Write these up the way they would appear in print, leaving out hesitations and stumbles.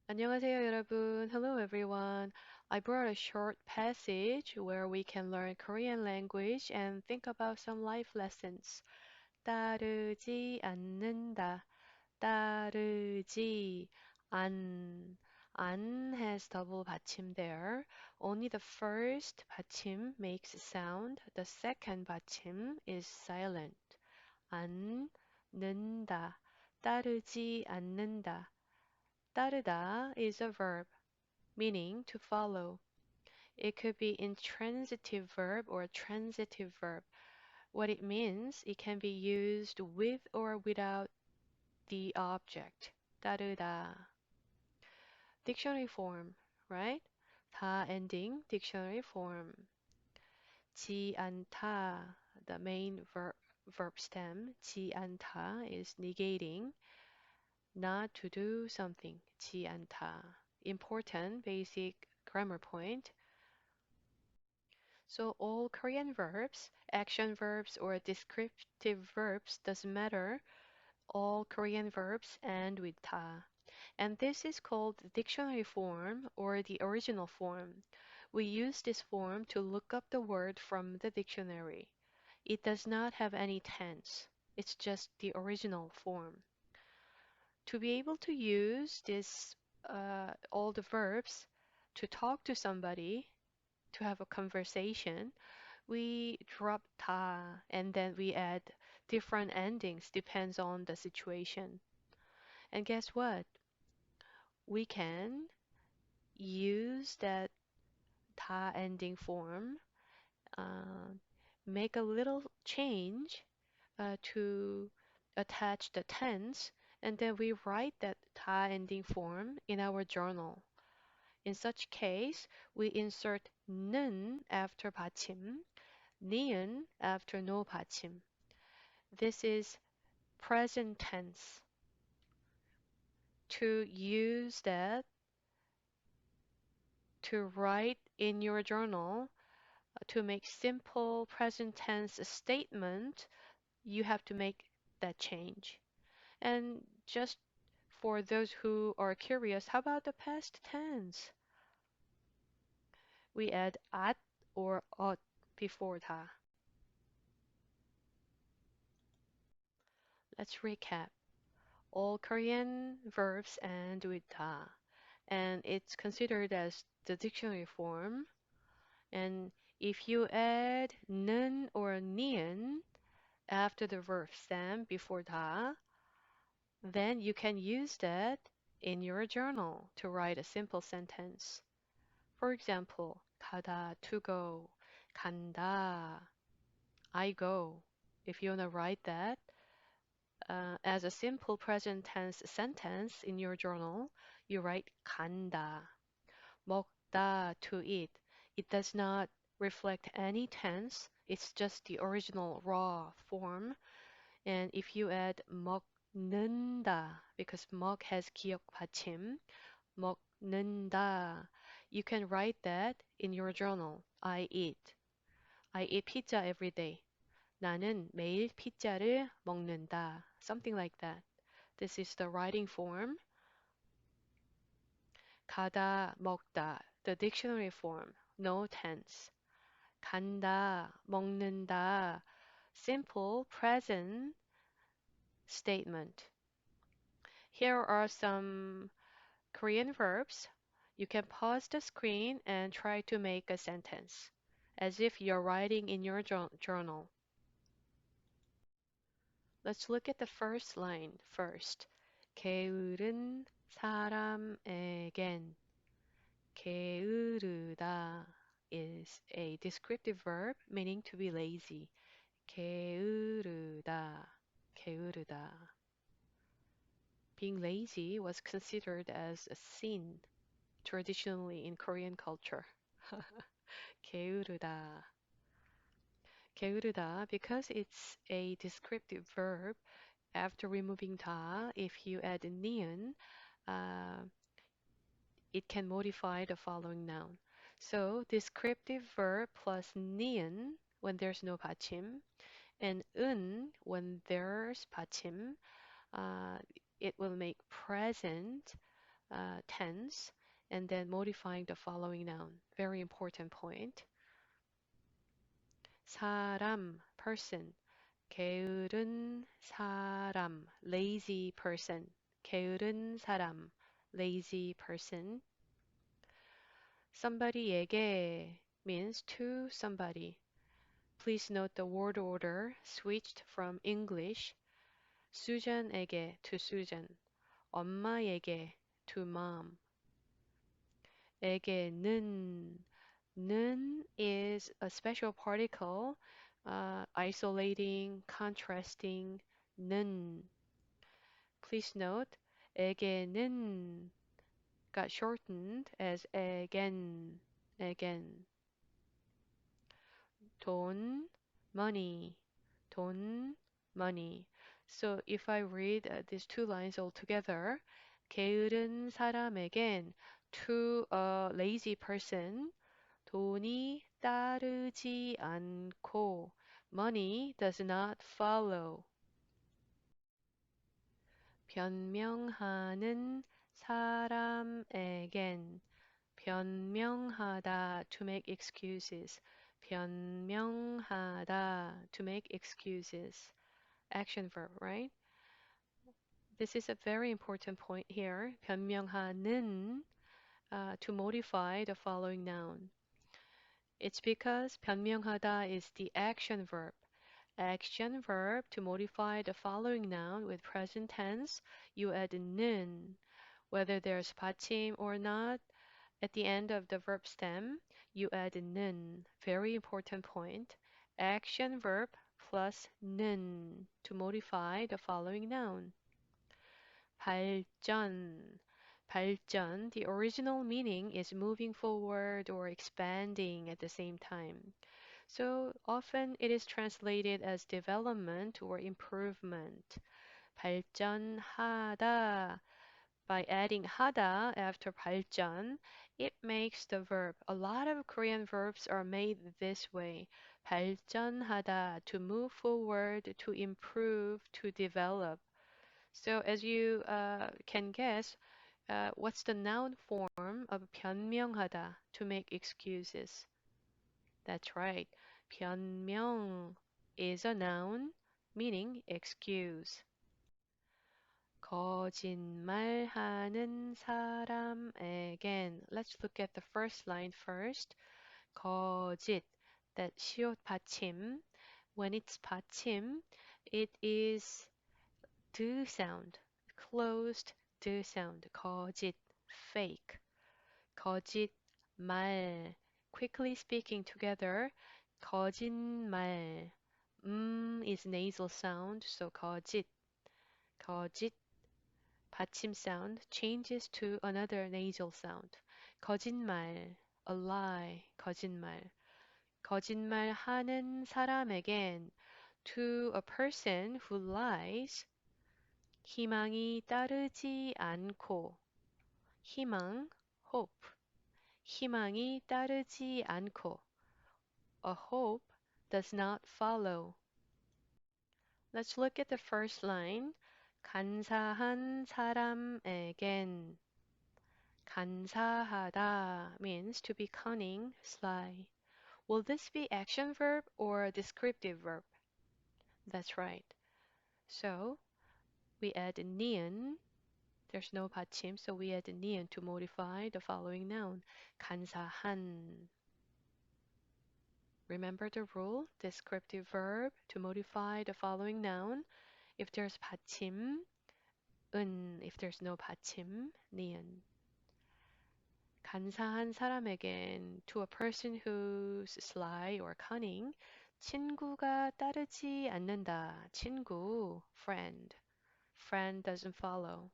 안녕하세요, 여러분. Hello, everyone. I brought a short passage where we can learn Korean language and think about some life lessons. 따르지 않는다. 따르지 않. 안 has double 받침 there. Only the first 받침 makes sound. The second 받침 is silent. 않는다. 따르지 않는다. 따르다 is a verb meaning to follow. It could be intransitive verb or transitive verb. What it means, it can be used with or without the object. 따르다. Dictionary form, right? 다 ending dictionary form. 지 않다, the main verb stem. 지 않다 is negating, not to do something. 지 않다. Important basic grammar point. So all Korean verbs, action verbs or descriptive verbs doesn't matter. All Korean verbs end with ta. And this is called the dictionary form or the original form. We use this form to look up the word from the dictionary. It does not have any tense. It's just the original form. To be able to use this, all the verbs to talk to somebody, to have a conversation, we drop ta and then we add different endings depends on the situation. And guess what? We can use that ta ending form, uh, make a little change to attach the tense, and then we write that ta ending form in our journal. In such case, we insert 는 after 받침, 니은 after no 받침. This is present tense. To use that to write in your journal to make simple present tense statement, you have to make that change. And just for those who are curious, how about the past tense? We add at or ot before 다. Let's recap. All Korean verbs end with 다, and it's considered as the dictionary form. And if you add 는 or 니은 after the verb stem before 다, then you can use that in your journal to write a simple sentence. For example, 가다, to go, 간다, I go. If you want to write that as a simple present tense sentence in your journal, you write 간다. 먹다, to eat. It does not reflect any tense. It's just the original raw form. And if you add 먹는다, because 먹 has 기역 받침, 먹는다, you can write that in your journal. I eat. I eat pizza every day. 나는 매일 피자를 먹는다. Something like that. This is the writing form. 가다, 먹다, the dictionary form, no tense. 간다, 먹는다, simple present statement. Here are some Korean verbs. You can pause the screen and try to make a sentence as if you're writing in your journal. Let's look at the first line first. 게으른 사람에겐. 게으르다 is a descriptive verb meaning to be lazy. 게으르다, 게으르다. Being lazy was considered as a sin traditionally in Korean culture. 게으르다. 게으르다, because it's a descriptive verb, after removing 다, if you add 니은, uh, it can modify the following noun. So descriptive verb plus 니은 when there's no 받침, and 은 when there's 받침, uh, it will make present tense, and then modifying the following noun. Very important point. 사람, person. 게으른 사람, lazy person. 게으른 사람, lazy person. somebody에게 means to somebody. Please note the word order switched from English. 수잔에게 to Susan. 엄마에게 to mom. 에게는 는 is a special particle, isolating, contrasting 는. Please note, 에게는 got shortened as again, again. 돈, money, 돈, money. So if I read these two lines all together, 게으른 사람에겐 to a lazy person, 돈이 따르지 않고 money does not follow. 변명하는 사람에겐 변명하다 to make excuses. 변명하다 to make excuses. Action verb, right? This is a very important point here. 변명하는 to modify the following noun. It's because 변명하다 is the action verb. Action verb to modify the following noun with present tense, you add 는. Whether there's 받침 or not, at the end of the verb stem, you add 는. Very important point. Action verb plus 는 to modify the following noun. 발전. 발전, the original meaning is moving forward or expanding at the same time. So often it is translated as development or improvement. 발전하다. By adding 하다 after 발전, it makes the verb. A lot of Korean verbs are made this way. 발전하다, to move forward, to improve, to develop. So as you can guess, what's the noun form of 변명하다, to make excuses? That's right. 변명 is a noun meaning excuse. 거짓말하는 사람에겐. Let's look at the first line first. 거짓, that 시옷 받침. When it's 받침, it is 드 sound, closed 드 sound. 거짓, fake. 거짓말, quickly speaking together. 거짓말. Is nasal sound, so 거짓. 거짓. 받침 sound changes to another nasal sound. 거짓말, a lie, 거짓말. 거짓말하는 사람에겐, to a person who lies, 희망이 따르지 않고, 희망, hope. 희망이 따르지 않고, a hope does not follow. Let's look at the first line. 간사한 사람에겐. 간사하다 means to be cunning, sly. Will this be action verb or descriptive verb? That's right. So we add 니은. There's no 받침, so we add 니은 to modify the following noun. 간사한. Remember the rule, descriptive verb to modify the following noun. If there's 받침, 은. If there's no 받침, 니은. 간사한 사람에겐, to a person who's sly or cunning, 친구가 따르지 않는다. 친구, friend. Friend doesn't follow.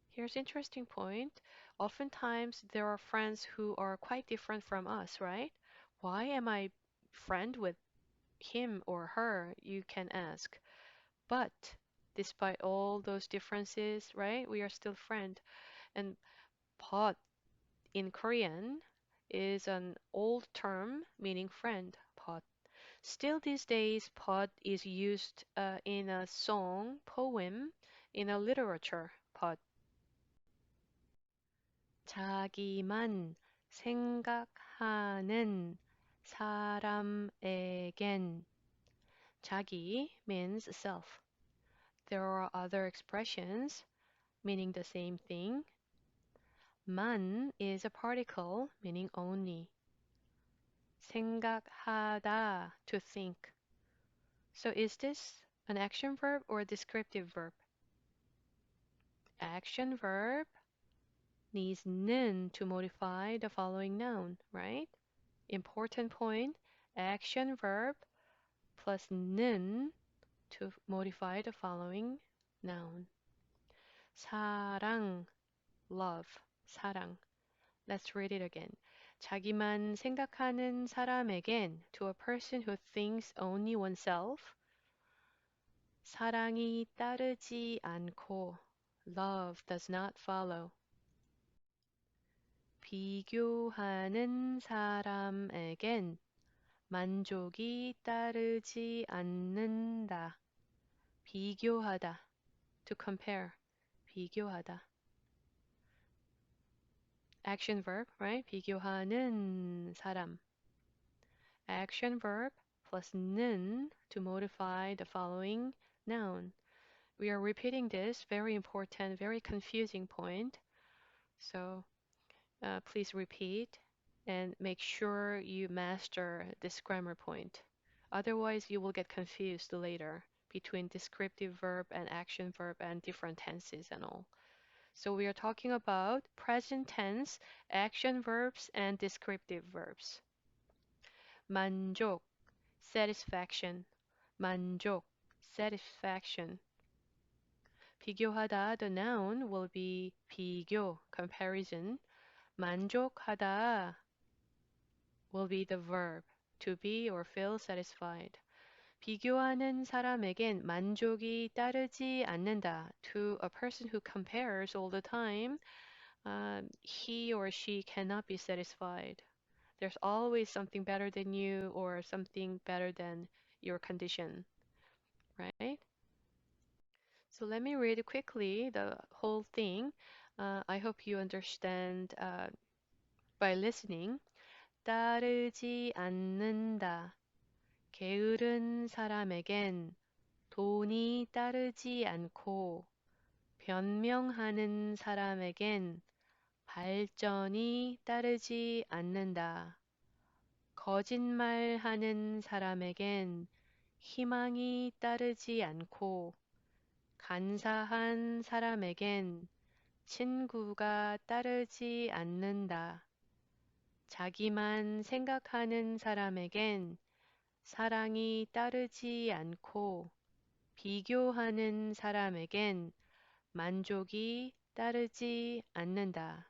Here's interesting point. Oftentimes there are friends who are quite different from us, right? Why am I friend with him or her? You can ask. But despite all those differences, right? We are still friend. And but in Korean is an old term meaning friend, pot. Still these days, pot is used in a song, poem, in a literature, pot. 자기만 생각하는 사람에겐 자기 means self. There are other expressions meaning the same thing. 만 is a particle meaning only. 생각하다, to think. So is this an action verb or a descriptive verb? Action verb needs 는 to modify the following noun, right? Important point, action verb plus 는 to modify the following noun. 사랑, love, 사랑. Let's read it again. 자기만 생각하는 사람에겐, to a person who thinks only oneself, 사랑이 따르지 않고, love does not follow. 비교하는 사람에겐 만족이 따르지 않는다. 비교하다, to compare. 비교하다. Action verb, right? 비교하는 사람. Action verb plus 는 to modify the following noun. We are repeating this very important, very confusing point. So please repeat and make sure you master this grammar point. Otherwise, you will get confused later between descriptive verb and action verb and different tenses and all. So we are talking about present tense, action verbs, and descriptive verbs. 만족, satisfaction. 만족, satisfaction. 비교하다, the noun will be 비교, comparison. 만족하다 will be the verb, to be or feel satisfied. 비교하는 사람에겐 만족이 따르지 않는다. To a person who compares all the time, he or she cannot be satisfied. There's always something better than you or something better than your condition, right? So let me read quickly the whole thing. I hope you understand by listening. 따르지 않는다. 게으른 사람에겐 돈이 따르지 않고 변명하는 사람에겐 발전이 따르지 않는다. 거짓말하는 사람에겐 희망이 따르지 않고 간사한 사람에겐 친구가 따르지 않는다. 자기만 생각하는 사람에겐 사랑이 따르지 않고 비교하는 사람에겐 만족이 따르지 않는다.